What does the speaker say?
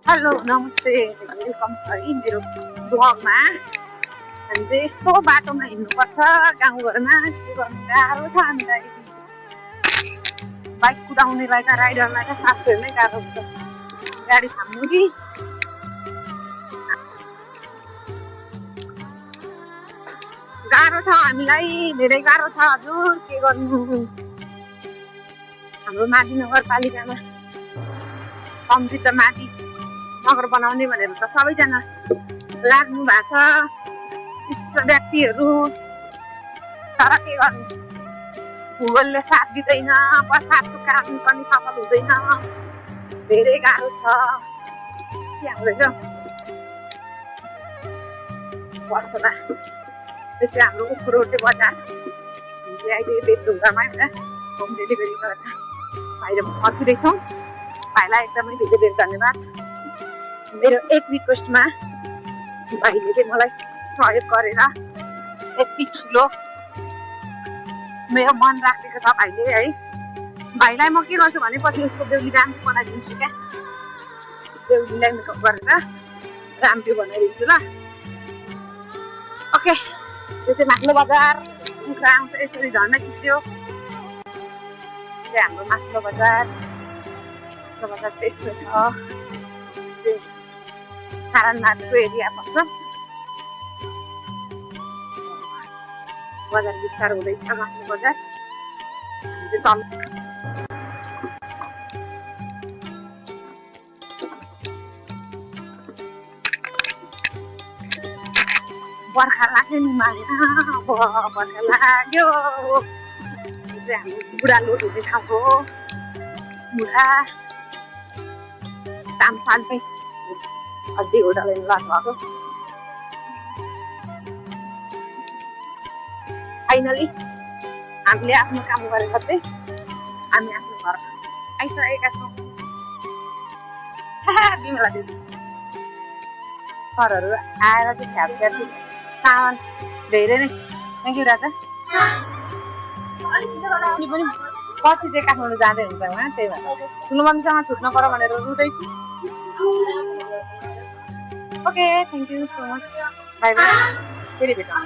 Hello नमस्ते welcome छ है मेरो ब्लगमा। हामी चाहिँ यस्तो बाटोमा हिँड्नुपर्छ गाउँघरमा, के गर्नु गाह्रो छ हामीलाई। बाइक कुदाउनेलाई त राइडरलाई त सास फेर्नै गाह्रो हुन्छ। गाडी थाम्नु कि गाह्रो छ हामीलाई, धेरै गाह्रो छ हजुर। के गर्नु, हाम्रो माथि नगरपालिकामा समृद्ध माथि नगर बनाउने भनेर त सबैजना लाग्नु भएको छ, इष्ट व्यक्तिहरू। तर के गर्नु, भूगोलले साथ दिँदैन, बर्सातको काम पनि सफल हुँदैन, धेरै गाह्रो छ। के हाल्दैछ बसोला, यो चाहिँ हाम्रो उखुरोटे बजार। हामी चाहिँ अहिले बेलढुङ्गामा एउटा होम डेलिभरी गरेर बाहिर फर्किँदैछौँ। भाइलाई एकदमै धेरै धेरै धन्यवाद। मेरो एक रिक्वेस्टमा भाइले चाहिँ मलाई सहयोग गरेर यति ठुलो मेरो मन राखेको छ भाइले है। भाइलाई म के गर्छु भने पछि उसको बेहुली राम्री बनाइदिन्छु क्या। बेहुलीलाई मेकअप गरेर राम्री बनाइदिन्छु ल। ओके, यो चाहिँ माथिल्लो बजार। कुखुरा आउँछ यसरी झर्न खिच्यो। हाम्रो माथिल्लो बजार चाहिँ यस्तो छ। नारायणनाथको एरिया पर्छ। बजार विस्तार हुँदैछ माथिल्लो बजार। हामी चाहिँ तल बर्खा लाग्यो नि माया, अब बर्खा लाग्यो। यो चाहिँ हाम्रो बुढा लोड हुने ठाउँ हो। बुढा तामसालमै हड्डी होटल भएको। फाइनली हामीले आफ्नो काम गरेर चाहिँ हामी आफ्नो घर आइसकेका छौँ। बिमला दिदी घरहरू आएर चाहिँ छ्याप छ्याप सामान धेरै नै। थ्याङ्क यू राजा। पनि पर्सि चाहिँ काठमाडौँ जाँदै हुन्छ उहाँ, त्यही भएर ठुलो मम्मीसँग छुट्न पर्यो भनेर रुँदैछु। Okay, thank you so much. Bye bye, फेरि भेटौँ।